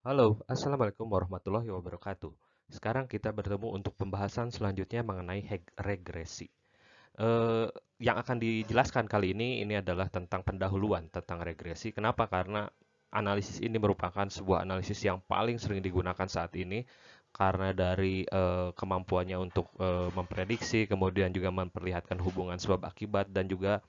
Halo, Assalamualaikum warahmatullahi wabarakatuh. Sekarang kita bertemu untuk pembahasan selanjutnya mengenai regresi. Eh, yang akan dijelaskan kali ini adalah tentang pendahuluan tentang regresi. Kenapa? Karena analisis ini merupakan sebuah analisis yang paling sering digunakan saat ini karena dari kemampuannya untuk memprediksi, kemudian juga memperlihatkan hubungan sebab akibat dan juga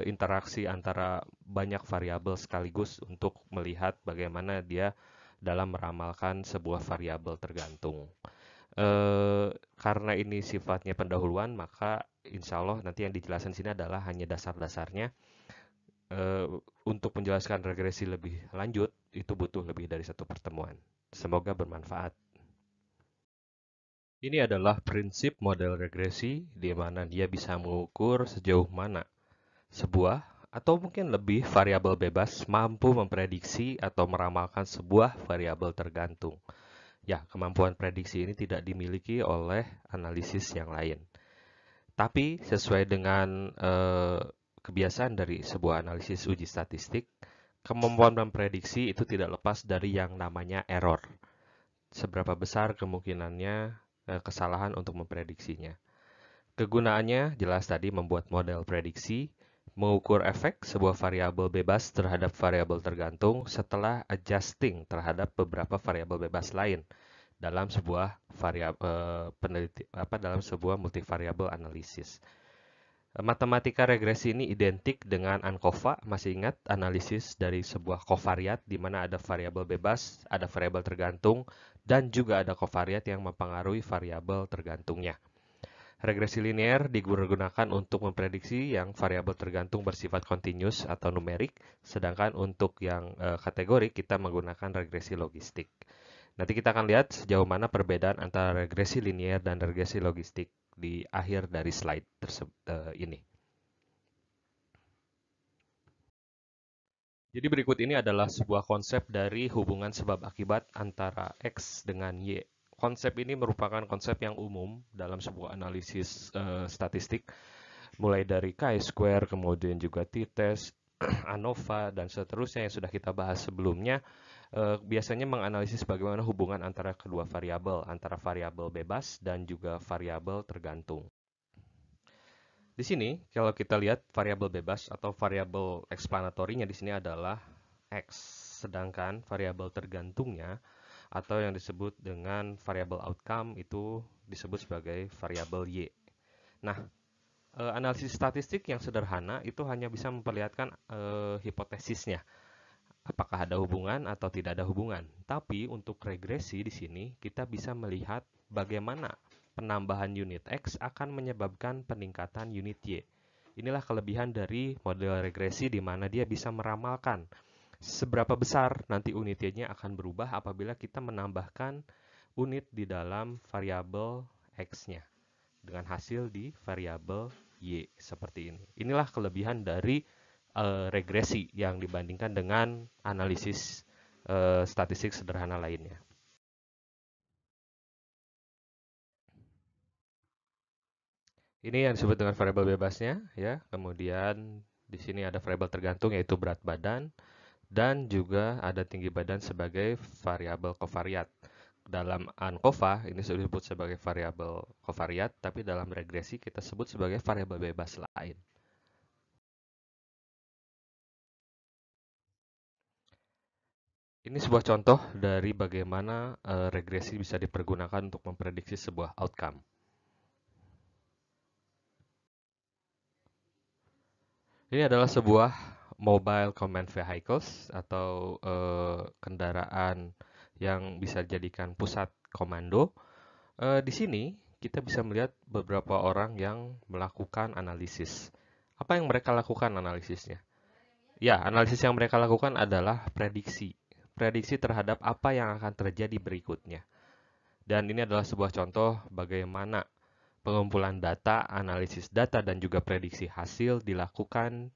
interaksi antara banyak variabel sekaligus untuk melihat bagaimana dia dalam meramalkan sebuah variabel tergantung. Karena ini sifatnya pendahuluan, maka insya Allah nanti yang dijelaskan sini adalah hanya dasar-dasarnya. Eh, untuk menjelaskan regresi lebih lanjut, itu butuh lebih dari satu pertemuan. Semoga bermanfaat. Ini adalah prinsip model regresi, di mana dia bisa mengukur sejauh mana sebuah atau mungkin lebih variabel bebas mampu memprediksi atau meramalkan sebuah variabel tergantung. Ya, kemampuan prediksi ini tidak dimiliki oleh analisis yang lain. Tapi sesuai dengan kebiasaan dari sebuah analisis uji statistik, kemampuan memprediksi itu tidak lepas dari yang namanya error. Seberapa besar kemungkinannya kesalahan untuk memprediksinya. Kegunaannya jelas tadi membuat model prediksi, mengukur efek sebuah variabel bebas terhadap variabel tergantung setelah adjusting terhadap beberapa variabel bebas lain dalam sebuah variabel dalam sebuah multivariabel analisis. Matematika regresi ini identik dengan ANCOVA, masih ingat analisis dari sebuah kovariat di mana ada variabel bebas, ada variabel tergantung, dan juga ada kovariat yang mempengaruhi variabel tergantungnya. Regresi linear digunakan untuk memprediksi yang variabel tergantung bersifat kontinus atau numerik, sedangkan untuk yang kategori kita menggunakan regresi logistik. Nanti kita akan lihat sejauh mana perbedaan antara regresi linear dan regresi logistik di akhir dari slide ini. Jadi berikut ini adalah sebuah konsep dari hubungan sebab akibat antara X dengan Y. Konsep ini merupakan konsep yang umum dalam sebuah analisis statistik, mulai dari chi-square, kemudian juga t-test, ANOVA, dan seterusnya yang sudah kita bahas sebelumnya. Biasanya menganalisis bagaimana hubungan antara kedua variabel, antara variabel bebas dan juga variabel tergantung. Di sini, kalau kita lihat variabel bebas atau variabel eksplanatorinya di sini adalah X, sedangkan variabel tergantungnya atau yang disebut dengan variabel outcome itu disebut sebagai variabel Y. Nah, analisis statistik yang sederhana itu hanya bisa memperlihatkan hipotesisnya, apakah ada hubungan atau tidak ada hubungan. Tapi untuk regresi di sini kita bisa melihat bagaimana penambahan unit X akan menyebabkan peningkatan unit Y. Inilah kelebihan dari model regresi di mana dia bisa meramalkan seberapa besar nanti unit Y-nya akan berubah apabila kita menambahkan unit di dalam variabel X-nya dengan hasil di variabel Y seperti ini. Inilah kelebihan dari regresi yang dibandingkan dengan analisis statistik sederhana lainnya. Ini yang disebut dengan variabel bebasnya, ya. Kemudian di sini ada variabel tergantung yaitu berat badan dan juga ada tinggi badan sebagai variabel kovariat. Dalam ANCOVA ini sudah disebut sebagai variabel kovariat, tapi dalam regresi kita sebut sebagai variabel bebas lain. Ini sebuah contoh dari bagaimana regresi bisa dipergunakan untuk memprediksi sebuah outcome. Ini adalah sebuah mobile command vehicles atau kendaraan yang bisa dijadikan pusat komando. Di sini kita bisa melihat beberapa orang yang melakukan analisis. Apa yang mereka lakukan analisisnya? Ya, analisis yang mereka lakukan adalah prediksi. Prediksi terhadap apa yang akan terjadi berikutnya. Dan ini adalah sebuah contoh bagaimana pengumpulan data, analisis data, dan juga prediksi hasil dilakukan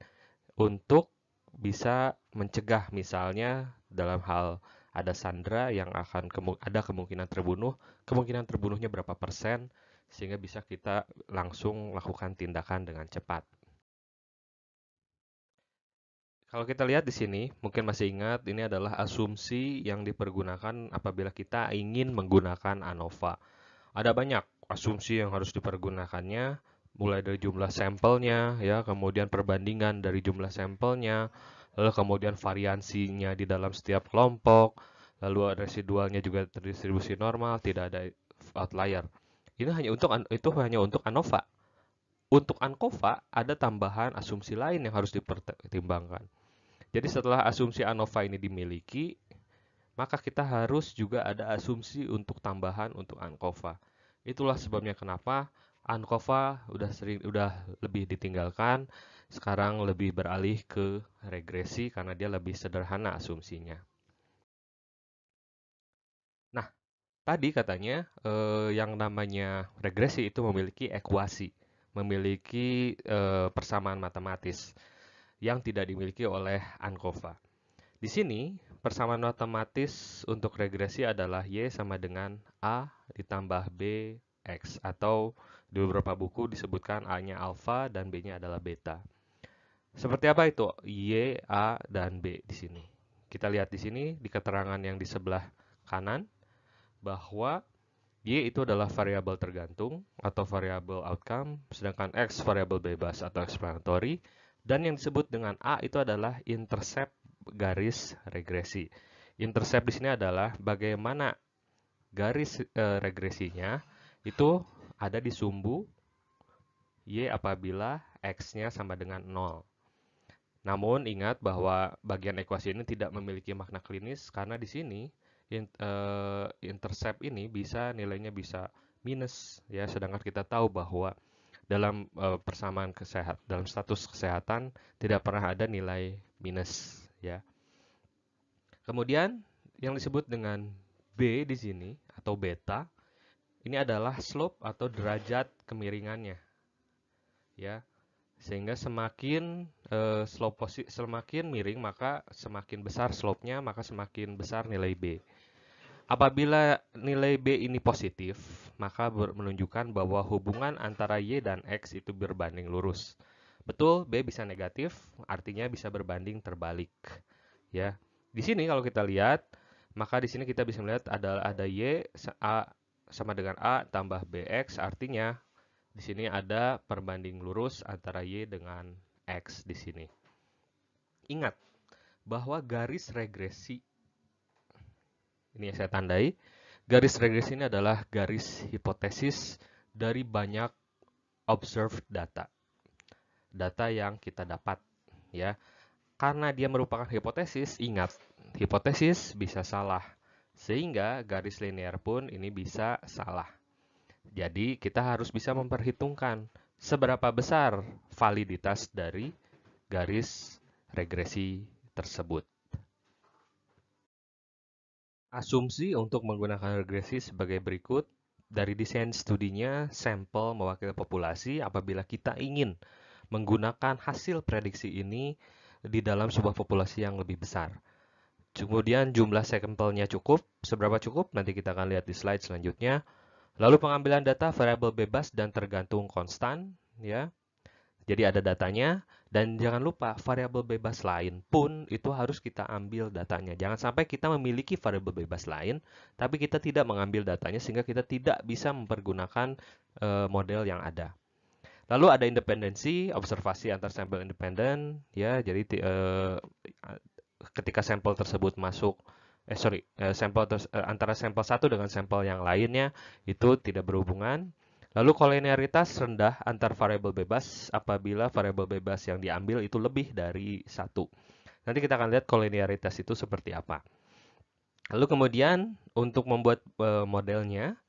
untuk bisa mencegah misalnya dalam hal ada sandera yang akan ada kemungkinan terbunuh, kemungkinan terbunuhnya berapa persen, sehingga bisa kita langsung lakukan tindakan dengan cepat. Kalau kita lihat di sini, mungkin masih ingat ini adalah asumsi yang dipergunakan apabila kita ingin menggunakan ANOVA. Ada banyak asumsi yang harus dipergunakannya, mulai dari jumlah sampelnya, ya, kemudian perbandingan dari jumlah sampelnya, lalu kemudian variansinya di dalam setiap kelompok, lalu residualnya juga terdistribusi normal, tidak ada outlier. Itu hanya untuk ANOVA. Untuk ANCOVA ada tambahan asumsi lain yang harus dipertimbangkan. Jadi setelah asumsi ANOVA ini dimiliki, maka kita harus juga ada asumsi untuk tambahan untuk ANCOVA. Itulah sebabnya kenapa ANCOVA udah lebih ditinggalkan, sekarang lebih beralih ke regresi karena dia lebih sederhana asumsinya. Nah, tadi katanya yang namanya regresi itu memiliki ekuasi, memiliki persamaan matematis yang tidak dimiliki oleh ANCOVA. Di sini, persamaan matematis untuk regresi adalah Y sama dengan A ditambah B X, atau di beberapa buku disebutkan A-nya alfa dan B-nya adalah beta. Seperti apa itu Y, A, dan B di sini? Kita lihat di sini di keterangan yang di sebelah kanan bahwa Y itu adalah variabel tergantung atau variabel outcome, sedangkan X variabel bebas atau explanatory, dan yang disebut dengan A itu adalah intercept garis regresi. Intercept di sini adalah bagaimana garis regresinya itu ada di sumbu Y apabila X-nya sama dengan 0. Namun ingat bahwa bagian ekuasi ini tidak memiliki makna klinis karena di sini intercept ini nilainya bisa minus, ya, sedangkan kita tahu bahwa dalam persamaan dalam status kesehatan tidak pernah ada nilai minus, ya. Kemudian yang disebut dengan B di sini atau beta ini adalah slope atau derajat kemiringannya, ya. Sehingga semakin semakin miring maka semakin besar slope-nya, maka semakin besar nilai B. Apabila nilai B ini positif, maka menunjukkan bahwa hubungan antara Y dan X itu berbanding lurus. Betul, B bisa negatif, artinya bisa berbanding terbalik. Ya, di sini kalau kita lihat, maka di sini kita bisa melihat ada Y A sama dengan A tambah BX, artinya di sini ada perbanding lurus antara Y dengan X di sini. Ingat bahwa garis regresi ini yang saya tandai. Garis regresi ini adalah garis hipotesis dari banyak observed data. Data yang kita dapat, ya. Karena dia merupakan hipotesis, ingat, hipotesis bisa salah. Sehingga garis linear pun ini bisa salah. Jadi kita harus bisa memperhitungkan seberapa besar validitas dari garis regresi tersebut. Asumsi untuk menggunakan regresi sebagai berikut. Dari desain studinya, sampel mewakili populasi apabila kita ingin menggunakan hasil prediksi ini di dalam sebuah populasi yang lebih besar. Kemudian jumlah sampelnya cukup, seberapa cukup nanti kita akan lihat di slide selanjutnya. Lalu pengambilan data variabel bebas dan tergantung konstan, ya. Jadi ada datanya, dan jangan lupa variabel bebas lain pun itu harus kita ambil datanya. Jangan sampai kita memiliki variabel bebas lain, tapi kita tidak mengambil datanya sehingga kita tidak bisa mempergunakan model yang ada. Lalu ada independensi, observasi antar sampel independen, ya. Jadi ketika sampel tersebut masuk, antara sampel satu dengan sampel yang lainnya itu tidak berhubungan. Lalu kolinearitas rendah antar variabel bebas apabila variabel bebas yang diambil itu lebih dari satu. Nanti kita akan lihat kolinearitas itu seperti apa. Lalu kemudian untuk membuat modelnya,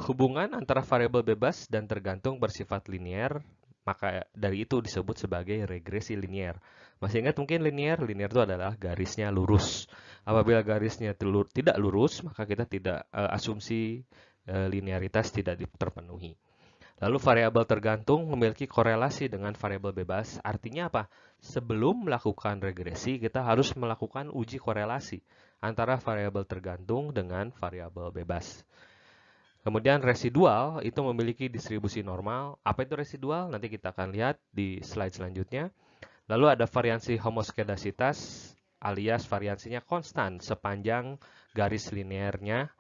hubungan antara variabel bebas dan tergantung bersifat linear, maka dari itu disebut sebagai regresi linear. Masih ingat mungkin linear? Linear itu adalah garisnya lurus. Apabila garisnya tidak lurus, maka kita tidak asumsi linearitas tidak terpenuhi. Lalu variabel tergantung memiliki korelasi dengan variabel bebas. Artinya apa? Sebelum melakukan regresi, kita harus melakukan uji korelasi antara variabel tergantung dengan variabel bebas. Kemudian residual itu memiliki distribusi normal. Apa itu residual? Nanti kita akan lihat di slide selanjutnya. Lalu ada variansi homoskedasitas alias variansinya konstan sepanjang garis linearnya.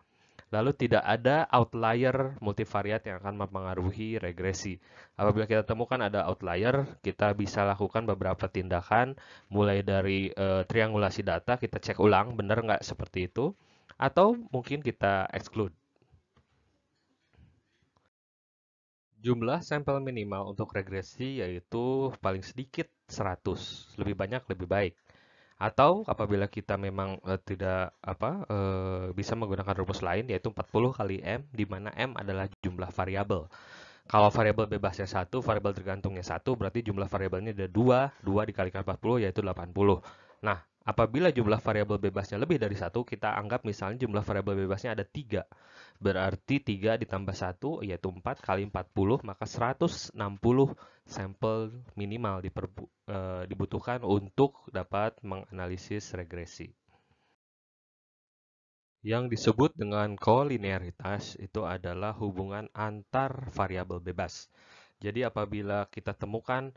Lalu tidak ada outlier multivariat yang akan mempengaruhi regresi. Apabila kita temukan ada outlier, kita bisa lakukan beberapa tindakan, mulai dari triangulasi data, kita cek ulang benar nggak seperti itu, atau mungkin kita exclude. Jumlah sampel minimal untuk regresi yaitu paling sedikit 100, lebih banyak lebih baik. Atau apabila kita memang tidak bisa menggunakan rumus lain yaitu 40 kali M, di mana M adalah jumlah variabel. Kalau variabel bebasnya 1, variabel tergantungnya 1, berarti jumlah variabelnya ada 2, 2 dikalikan 40 yaitu 80. Nah, apabila jumlah variabel bebasnya lebih dari 1, kita anggap misalnya jumlah variabel bebasnya ada 3. Berarti 3 ditambah 1 yaitu 4 kali 40, maka 160 sampel minimal dibutuhkan untuk dapat menganalisis regresi. Yang disebut dengan kolinearitas itu adalah hubungan antar variabel bebas. Jadi apabila kita temukan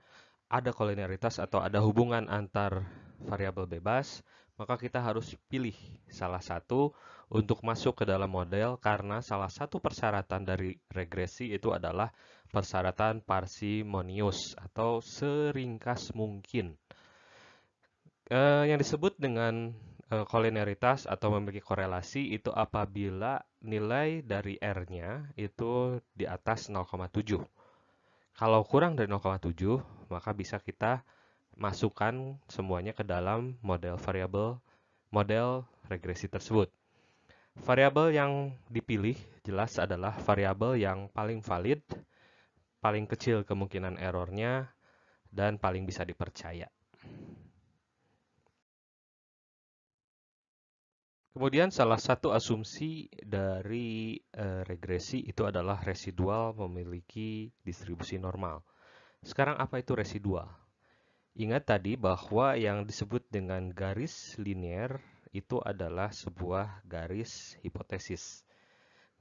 ada kolinearitas atau ada hubungan antar variabel bebas, maka kita harus pilih salah satu untuk masuk ke dalam model karena salah satu persyaratan dari regresi itu adalah persyaratan parsimonius atau seringkas mungkin. Yang disebut dengan kolinearitas atau memiliki korelasi itu apabila nilai dari R-nya itu di atas 0,7. Kalau kurang dari 0,7, maka bisa kita masukkan semuanya ke dalam model regresi tersebut. Variabel yang dipilih jelas adalah variabel yang paling valid, paling kecil kemungkinan errornya, dan paling bisa dipercaya. Kemudian salah satu asumsi dari regresi itu adalah residual memiliki distribusi normal. Sekarang apa itu residual? Ingat tadi bahwa yang disebut dengan garis linear itu adalah sebuah garis hipotesis.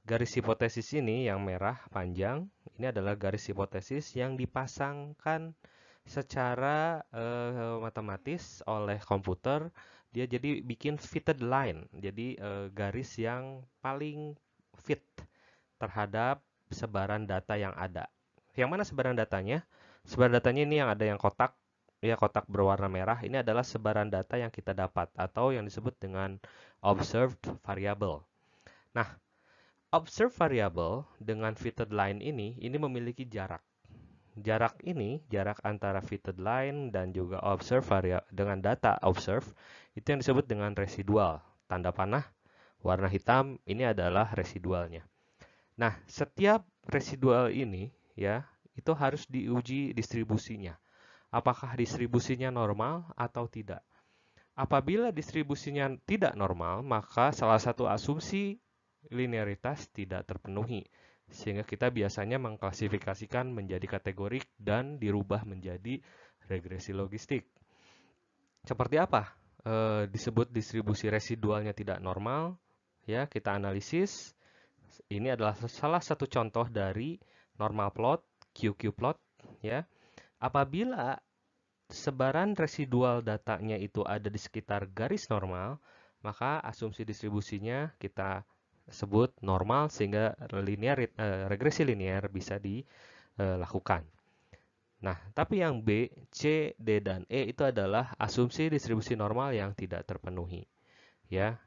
Garis hipotesis ini yang merah panjang, ini adalah garis hipotesis yang dipasangkan secara matematis oleh komputer. Dia jadi bikin fitted line, jadi garis yang paling fit terhadap sebaran data yang ada. Yang mana sebaran datanya? Sebaran datanya ini yang ada yang kotak, ya kotak berwarna merah. Ini adalah sebaran data yang kita dapat atau yang disebut dengan observed variable. Nah, observed variable dengan fitted line ini memiliki jarak. Jarak ini, jarak antara fitted line dan juga observed variable dengan data observed, itu yang disebut dengan residual. Tanda panah warna hitam ini adalah residualnya. Nah, setiap residual ini ya, itu harus diuji distribusinya. Apakah distribusinya normal atau tidak? Apabila distribusinya tidak normal, maka salah satu asumsi linearitas tidak terpenuhi. Sehingga kita biasanya mengklasifikasikan menjadi kategorik dan dirubah menjadi regresi logistik. Seperti apa? Disebut distribusi residualnya tidak normal, ya kita analisis. Ini adalah salah satu contoh dari normal plot, QQ plot, ya. Apabila sebaran residual datanya itu ada di sekitar garis normal, maka asumsi distribusinya kita sebut normal sehingga regresi linear bisa dilakukan. Nah, tapi yang B, C, D, dan E itu adalah asumsi distribusi normal yang tidak terpenuhi. Ya,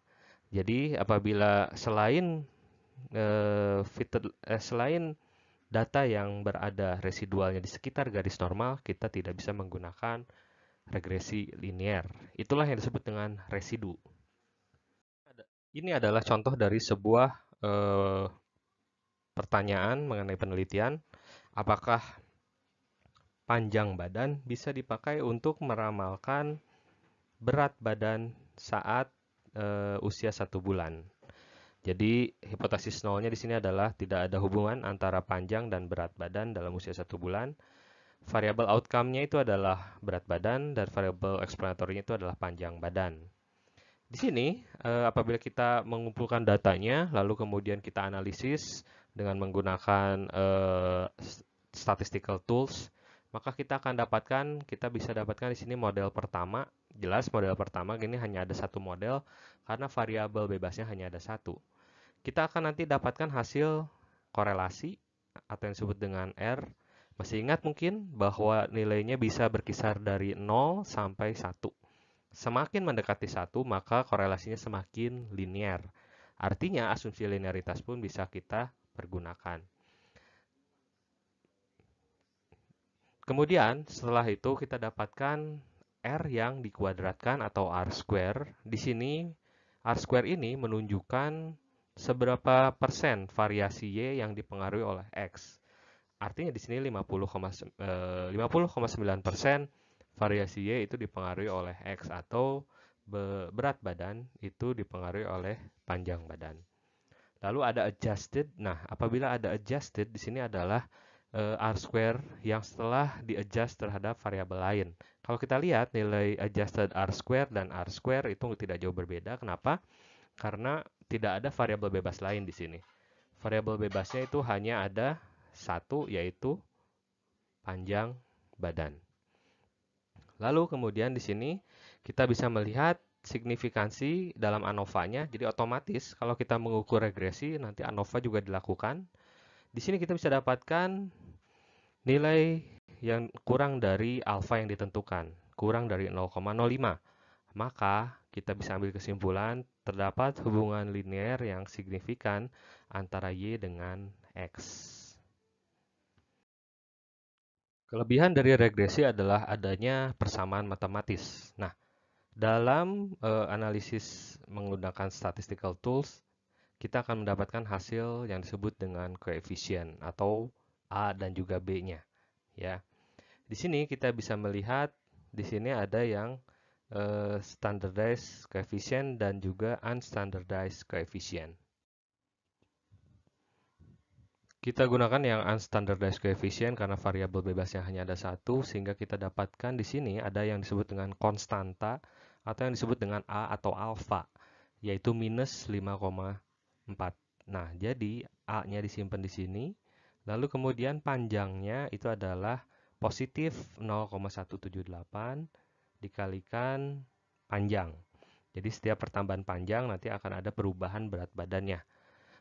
jadi apabila selain data yang berada residualnya di sekitar garis normal, kita tidak bisa menggunakan regresi linear. Itulah yang disebut dengan residu. Ini adalah contoh dari sebuah pertanyaan mengenai penelitian. Apakah panjang badan bisa dipakai untuk meramalkan berat badan saat usia 1 bulan? Jadi hipotesis nolnya di sini adalah tidak ada hubungan antara panjang dan berat badan dalam usia 1 bulan. Variabel outcome-nya itu adalah berat badan dan variabel eksplanatorinya itu adalah panjang badan. Di sini apabila kita mengumpulkan datanya lalu kemudian kita analisis dengan menggunakan statistical tools, maka kita bisa dapatkan di sini model pertama. Jelas model pertama gini hanya ada satu model karena variabel bebasnya hanya ada satu. Kita akan nanti dapatkan hasil korelasi atau yang disebut dengan R. Masih ingat mungkin bahwa nilainya bisa berkisar dari 0 sampai 1. Semakin mendekati 1, maka korelasinya semakin linear. Artinya asumsi linearitas pun bisa kita pergunakan. Kemudian setelah itu kita dapatkan R yang dikuadratkan atau R square. Di sini R square ini menunjukkan seberapa persen variasi Y yang dipengaruhi oleh X. Artinya di sini 50,9% variasi Y itu dipengaruhi oleh X atau berat badan itu dipengaruhi oleh panjang badan. Lalu ada adjusted. Nah, apabila ada adjusted di sini adalah R square yang setelah di-adjust terhadap variabel lain. Kalau kita lihat nilai adjusted R square dan R square itu tidak jauh berbeda. Kenapa? Karena tidak ada variabel bebas lain di sini. Variabel bebasnya itu hanya ada satu, yaitu panjang badan. Lalu kemudian di sini kita bisa melihat signifikansi dalam ANOVA-nya. Jadi otomatis kalau kita mengukur regresi nanti ANOVA juga dilakukan. Di sini kita bisa dapatkan nilai yang kurang dari alfa yang ditentukan, kurang dari 0,05. Maka kita bisa ambil kesimpulan terdapat hubungan linear yang signifikan antara Y dengan X. Kelebihan dari regresi adalah adanya persamaan matematis. Nah, dalam analisis menggunakan statistical tools, kita akan mendapatkan hasil yang disebut dengan koefisien atau A dan juga B-nya. Ya, di sini kita bisa melihat di sini ada yang standardized coefficient dan juga unstandardized coefficient. Kita gunakan yang unstandardized coefficient karena variabel bebasnya hanya ada satu, sehingga kita dapatkan di sini ada yang disebut dengan konstanta atau yang disebut dengan A atau alfa, yaitu minus 5,4. Nah, jadi A-nya disimpan di sini, lalu kemudian panjangnya itu adalah positif 0,178 dikalikan panjang. Jadi setiap pertambahan panjang nanti akan ada perubahan berat badannya.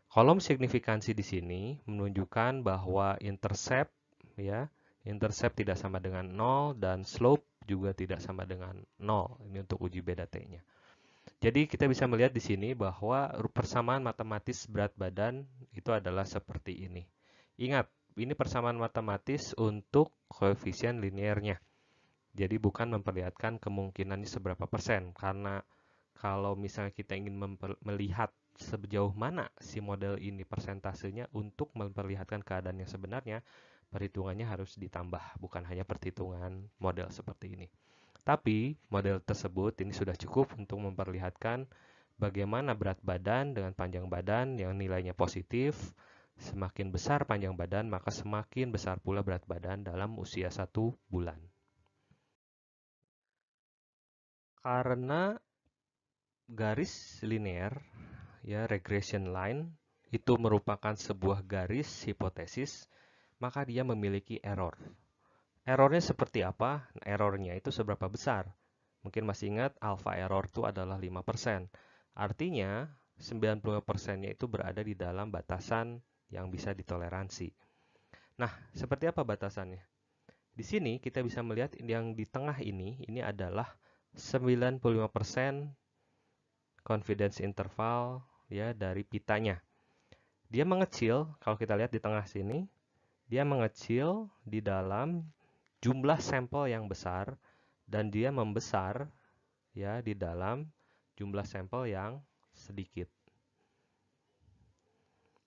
Kolom signifikansi di sini menunjukkan bahwa intercept tidak sama dengan 0 dan slope juga tidak sama dengan 0. Ini untuk uji beta T-nya. Jadi kita bisa melihat di sini bahwa persamaan matematis berat badan itu adalah seperti ini. Ingat, ini persamaan matematis untuk koefisien linearnya. Jadi bukan memperlihatkan kemungkinannya seberapa persen, karena kalau misalnya kita ingin melihat sejauh mana si model ini persentasenya untuk memperlihatkan keadaan yang sebenarnya, perhitungannya harus ditambah, bukan hanya perhitungan model seperti ini. Tapi model tersebut ini sudah cukup untuk memperlihatkan bagaimana berat badan dengan panjang badan yang nilainya positif. Semakin besar panjang badan, maka semakin besar pula berat badan dalam usia 1 bulan. Karena garis linear, ya regression line, itu merupakan sebuah garis hipotesis, maka dia memiliki error. Errornya seperti apa? Errornya itu seberapa besar? Mungkin masih ingat alpha error itu adalah 5%. Artinya 95%-nya itu berada di dalam batasan yang bisa ditoleransi. Nah, seperti apa batasannya? Di sini kita bisa melihat yang di tengah ini adalah 95% confidence interval ya dari pitanya. Dia mengecil, kalau kita lihat di tengah sini, dia mengecil di dalam jumlah sampel yang besar dan dia membesar ya di dalam jumlah sampel yang sedikit.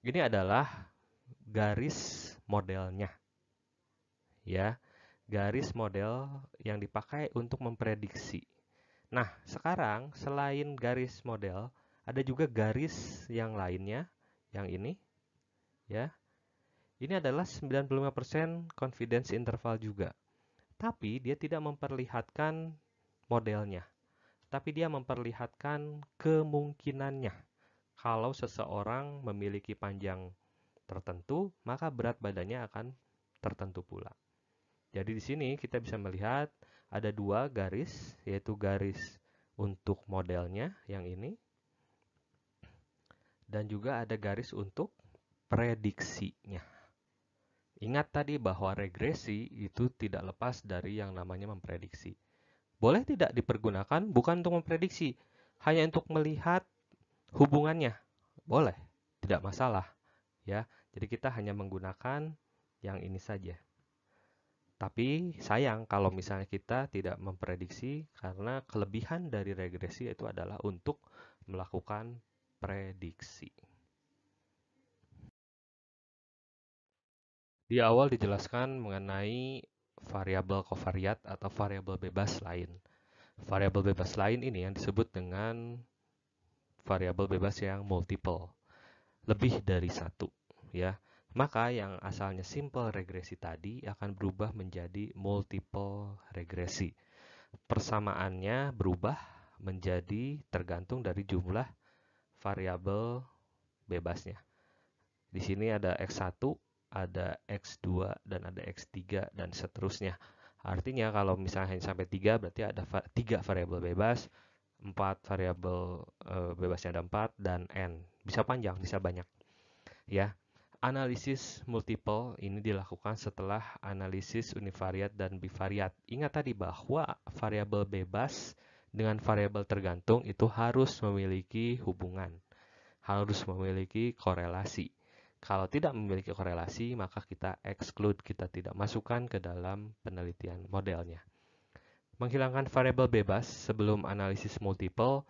Ini adalah garis modelnya. Ya, garis model yang dipakai untuk memprediksi. Nah, sekarang selain garis model, ada juga garis yang lainnya, yang ini, ya. Ini adalah 95% confidence interval juga. Tapi dia tidak memperlihatkan modelnya. Tapi dia memperlihatkan kemungkinannya. Kalau seseorang memiliki panjang tertentu, maka berat badannya akan tertentu pula. Jadi di sini kita bisa melihat ada dua garis, yaitu garis untuk modelnya yang ini, dan juga ada garis untuk prediksinya. Ingat tadi bahwa regresi itu tidak lepas dari yang namanya memprediksi. Boleh tidak dipergunakan bukan untuk memprediksi, hanya untuk melihat hubungannya. Boleh, tidak masalah, ya. Jadi kita hanya menggunakan yang ini saja. Tapi sayang kalau misalnya kita tidak memprediksi, karena kelebihan dari regresi itu adalah untuk melakukan prediksi. Di awal dijelaskan mengenai variabel kovariat atau variabel bebas lain. Variabel bebas lain ini yang disebut dengan variabel bebas yang multiple, lebih dari satu, ya. Maka yang asalnya simple regresi tadi akan berubah menjadi multiple regresi. Persamaannya berubah menjadi tergantung dari jumlah variabel bebasnya. Di sini ada X1, ada X2, dan ada X3, dan seterusnya. Artinya kalau misalnya sampai 3 berarti ada 3 variabel bebas, 4 variabel bebasnya ada 4, dan N. Bisa panjang, bisa banyak. Ya, analisis multiple ini dilakukan setelah analisis univariat dan bivariat. Ingat tadi bahwa variabel bebas dengan variabel tergantung itu harus memiliki hubungan, harus memiliki korelasi. Kalau tidak memiliki korelasi, maka kita exclude, kita tidak masukkan ke dalam penelitian modelnya. Menghilangkan variabel bebas sebelum analisis multiple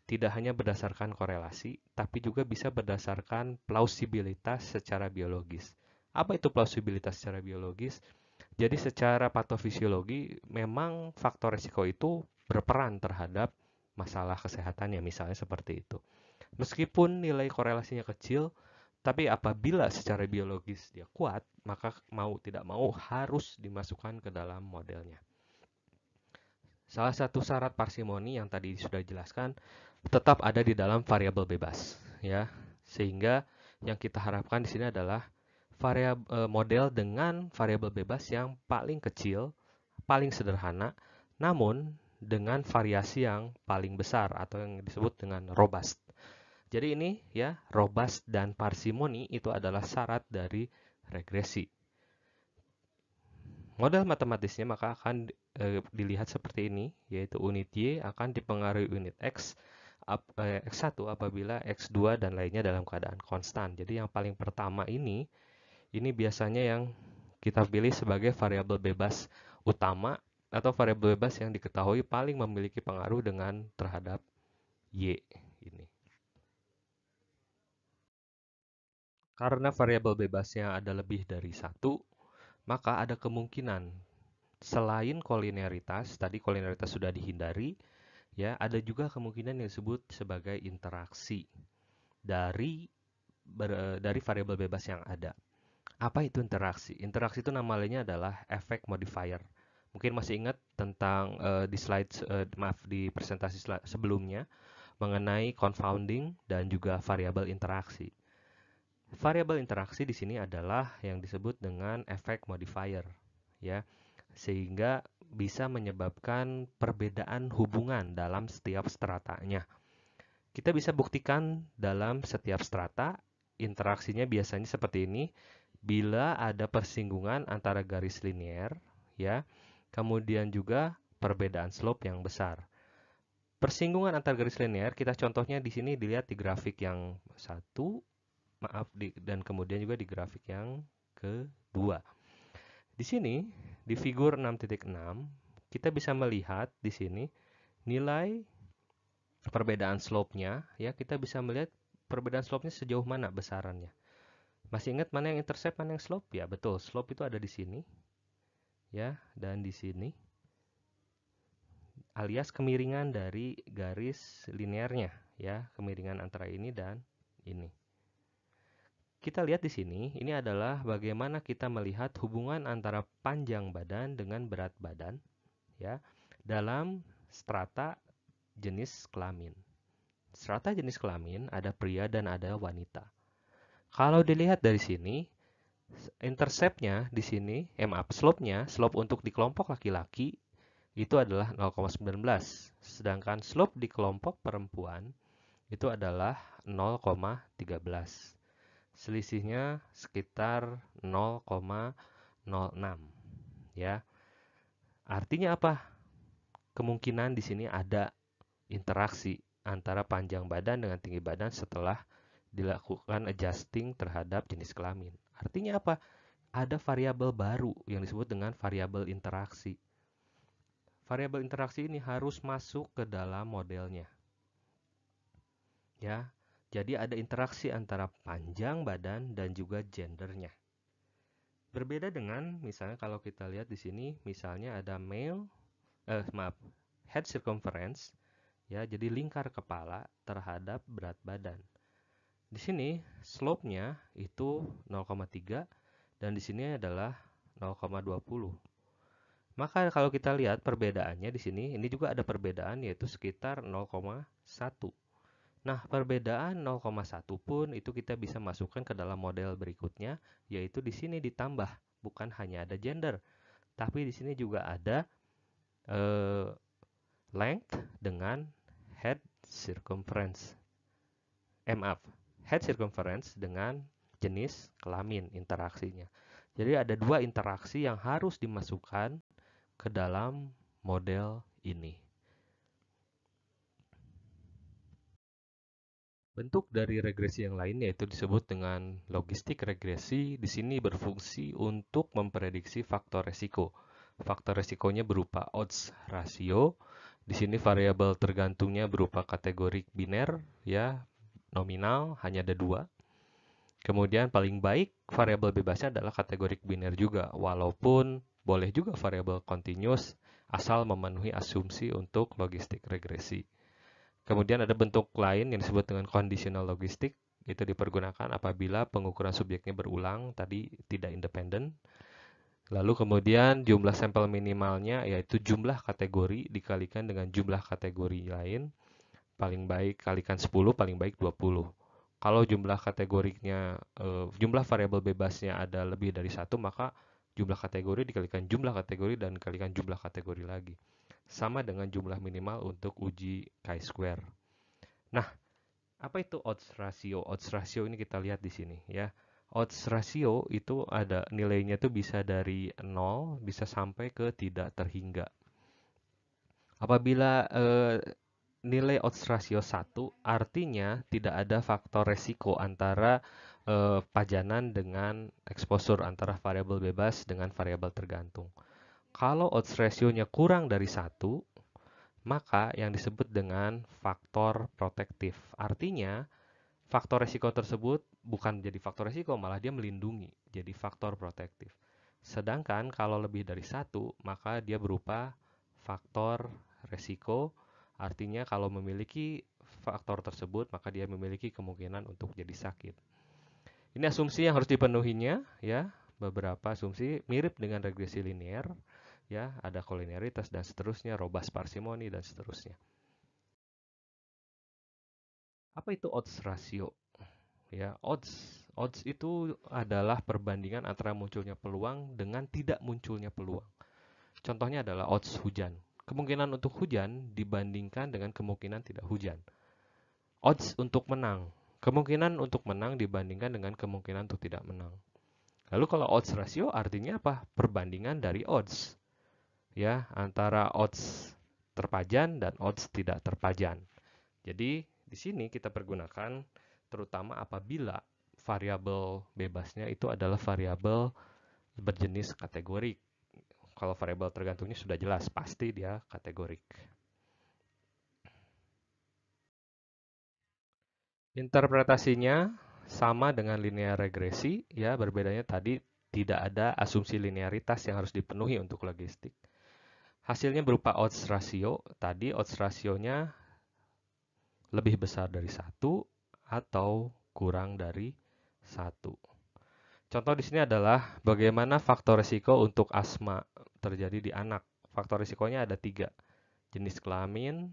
tidak hanya berdasarkan korelasi, tapi juga bisa berdasarkan plausibilitas secara biologis. Apa itu plausibilitas secara biologis? Jadi secara patofisiologi, memang faktor risiko itu berperan terhadap masalah kesehatannya, misalnya seperti itu. Meskipun nilai korelasinya kecil, tapi apabila secara biologis dia kuat, maka mau tidak mau harus dimasukkan ke dalam modelnya. Salah satu syarat parsimoni yang tadi sudah dijelaskan tetap ada di dalam variabel bebas, ya. Sehingga yang kita harapkan di sini adalah model dengan variabel bebas yang paling kecil, paling sederhana, namun dengan variasi yang paling besar atau yang disebut dengan robust. Jadi ini ya, robust dan parsimoni itu adalah syarat dari regresi. Model matematisnya maka akan dilihat seperti ini, yaitu unit Y akan dipengaruhi unit X1 apabila X2 dan lainnya dalam keadaan konstan. Jadi yang paling pertama ini biasanya yang kita pilih sebagai variabel bebas utama atau variabel bebas yang diketahui paling memiliki pengaruh dengan terhadap Y ini. Karena variabel bebasnya ada lebih dari satu, maka ada kemungkinan selain kolinearitas, tadi kolinearitas sudah dihindari, ya, ada juga kemungkinan yang disebut sebagai interaksi dari variabel bebas yang ada. Apa itu interaksi? Interaksi itu nama lainnya adalah efek modifier. Mungkin masih ingat tentang di slide maaf di presentasi sebelumnya mengenai confounding dan juga variabel interaksi. Variabel interaksi di sini adalah yang disebut dengan efek modifier, ya, sehingga bisa menyebabkan perbedaan hubungan dalam setiap stratanya. Kita bisa buktikan dalam setiap strata, interaksinya biasanya seperti ini, bila ada persinggungan antara garis linear, ya, kemudian juga perbedaan slope yang besar. Persinggungan antar garis linear, kita contohnya di sini dilihat di grafik yang satu, dan kemudian juga di grafik yang kedua. Di sini, di figur 6.6, kita bisa melihat di sini nilai perbedaan slope-nya, ya, kita bisa melihat perbedaan slope-nya sejauh mana besarannya. Masih ingat mana yang intercept, mana yang slope? Ya, betul. Slope itu ada di sini, ya, dan di sini, alias kemiringan dari garis linearnya, ya, kemiringan antara ini dan ini. Kita lihat di sini, ini adalah bagaimana kita melihat hubungan antara panjang badan dengan berat badan, ya, dalam strata jenis kelamin. Strata jenis kelamin ada pria dan ada wanita. Kalau dilihat dari sini, Intercept-nya di sini, slope-nya, slope untuk di kelompok laki-laki itu adalah 0,19. Sedangkan slope di kelompok perempuan itu adalah 0,13. Selisihnya sekitar 0,06 ya. Artinya apa? Kemungkinan di sini ada interaksi antara panjang badan dengan tinggi badan setelah dilakukan adjusting terhadap jenis kelamin. Artinya apa? Ada variabel baru yang disebut dengan variabel interaksi. Variabel interaksi ini harus masuk ke dalam modelnya. Ya. Jadi ada interaksi antara panjang badan dan juga gendernya. Berbeda dengan misalnya kalau kita lihat di sini misalnya ada head circumference ya, jadi lingkar kepala terhadap berat badan. Di sini slope-nya itu 0,3 dan di sini adalah 0,20. Maka kalau kita lihat perbedaannya di sini, ini juga ada perbedaan yaitu sekitar 0,1. Nah, perbedaan 0,1 pun itu kita bisa masukkan ke dalam model berikutnya, yaitu di sini ditambah, bukan hanya ada gender, tapi di sini juga ada length dengan head circumference. Head circumference dengan jenis kelamin interaksinya. Jadi ada dua interaksi yang harus dimasukkan ke dalam model ini. Bentuk dari regresi yang lain yaitu disebut dengan logistik regresi. Di sini berfungsi untuk memprediksi faktor resiko. Faktor resikonya berupa odds ratio. Di sini variabel tergantungnya berupa kategori biner, ya, nominal, hanya ada 2. Kemudian paling baik variabel bebasnya adalah kategori biner juga, walaupun boleh juga variabel continuous asal memenuhi asumsi untuk logistik regresi. Kemudian ada bentuk lain yang disebut dengan conditional logistik, itu dipergunakan apabila pengukuran subjeknya berulang, tadi tidak independen. Lalu kemudian jumlah sampel minimalnya yaitu jumlah kategori dikalikan dengan jumlah kategori lain, paling baik kalikan 10, paling baik 20. Kalau jumlah kategorinya, jumlah variabel bebasnya ada lebih dari 1, maka jumlah kategori dikalikan jumlah kategori dan dikalikan jumlah kategori lagi. Sama dengan jumlah minimal untuk uji chi-square. Nah, apa itu odds ratio? Odds ratio ini kita lihat di sini ya. Odds ratio itu ada nilainya itu bisa dari 0 bisa sampai ke tidak terhingga. Apabila nilai odds ratio 1 artinya tidak ada faktor resiko antara pajanan dengan exposure, antara variabel bebas dengan variabel tergantung. Kalau odds ratio-nya kurang dari 1, maka yang disebut dengan faktor protektif. Artinya, faktor resiko tersebut bukan menjadi faktor resiko, malah dia melindungi, jadi faktor protektif. Sedangkan kalau lebih dari 1, maka dia berupa faktor resiko. Artinya kalau memiliki faktor tersebut, maka dia memiliki kemungkinan untuk jadi sakit. Ini asumsi yang harus dipenuhinya, ya. Beberapa asumsi mirip dengan regresi linear, ya. Ada kolinearitas dan seterusnya, robust parsimony dan seterusnya. Apa itu odds ratio? Ya, odds itu adalah perbandingan antara munculnya peluang dengan tidak munculnya peluang. Contohnya adalah odds hujan. Kemungkinan untuk hujan dibandingkan dengan kemungkinan tidak hujan. Odds untuk menang. Kemungkinan untuk menang dibandingkan dengan kemungkinan untuk tidak menang. Lalu kalau odds ratio artinya apa? Perbandingan dari odds. Ya, antara odds terpajan dan odds tidak terpajan. Jadi, di sini kita pergunakan terutama apabila variabel bebasnya itu adalah variabel berjenis kategorik. Kalau variabel tergantungnya sudah jelas, pasti dia kategorik. Interpretasinya sama dengan linear regresi, ya, berbedanya tadi tidak ada asumsi linearitas yang harus dipenuhi untuk logistik. Hasilnya berupa odds ratio. Tadi odds rasionya lebih besar dari 1 atau kurang dari 1. Contoh di sini adalah bagaimana faktor risiko untuk asma terjadi di anak. Faktor risikonya ada 3. Jenis kelamin,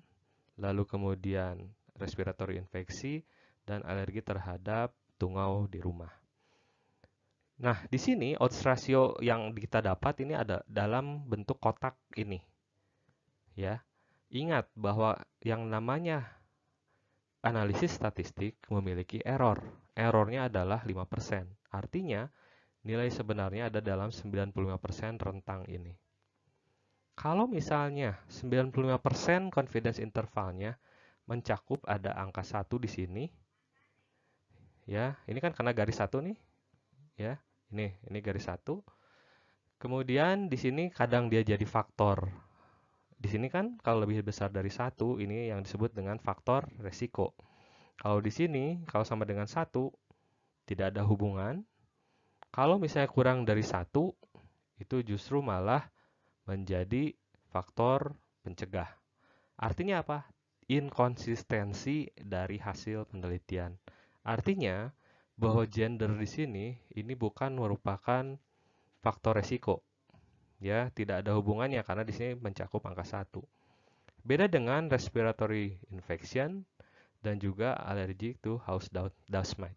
lalu kemudian respiratory infeksi, dan alergi terhadap tungau di rumah. Nah, di sini odds ratio yang kita dapat ini ada dalam bentuk kotak ini. Ya. Ingat bahwa yang namanya analisis statistik memiliki error. Errornya adalah 5%. Artinya, nilai sebenarnya ada dalam 95% rentang ini. Kalau misalnya 95% confidence intervalnya mencakup ada angka 1 di sini, ya, ini kan karena garis 1 nih, ya. Ini garis 1. Kemudian di sini kadang dia jadi faktor. Di sini kan kalau lebih besar dari 1, ini yang disebut dengan faktor resiko. Kalau di sini, kalau sama dengan 1, tidak ada hubungan. Kalau misalnya kurang dari 1, itu justru malah menjadi faktor pencegah. Artinya apa? Inkonsistensi dari hasil penelitian. Artinya bahwa gender di sini ini bukan merupakan faktor resiko. Ya, tidak ada hubungannya karena di sini mencakup angka 1. Beda dengan respiratory infection dan juga allergic to house dust mite.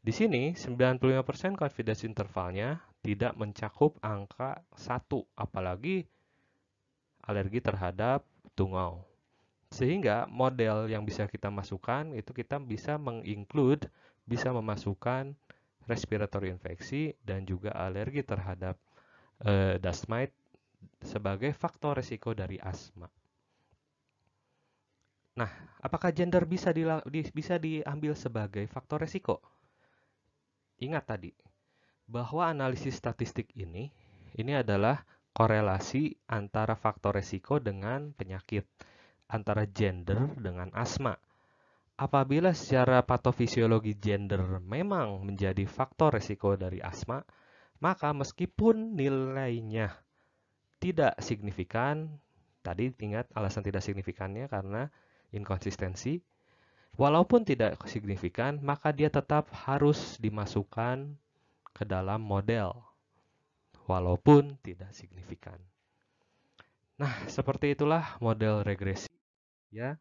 Di sini 95% confidence intervalnya tidak mencakup angka 1, apalagi alergi terhadap tungau. Sehingga model yang bisa kita masukkan itu kita bisa menginclude, bisa memasukkan respiratory infeksi dan juga alergi terhadap dust mite sebagai faktor risiko dari asma. Nah, apakah gender bisa diambil sebagai faktor risiko? Ingat tadi bahwa analisis statistik ini adalah korelasi antara faktor risiko dengan penyakit, antara gender dengan asma. Apabila secara patofisiologi gender memang menjadi faktor risiko dari asma, maka meskipun nilainya tidak signifikan, tadi ingat alasan tidak signifikannya karena inkonsistensi, walaupun tidak signifikan, maka dia tetap harus dimasukkan ke dalam model, walaupun tidak signifikan. Nah, seperti itulah model regresi. Ya,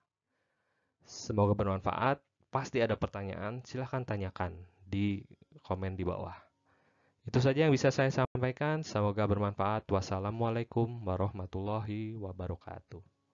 semoga bermanfaat. Pasti ada pertanyaan, silahkan tanyakan di komen di bawah. Itu saja yang bisa saya sampaikan. Semoga bermanfaat. Wassalamualaikum warahmatullahi wabarakatuh.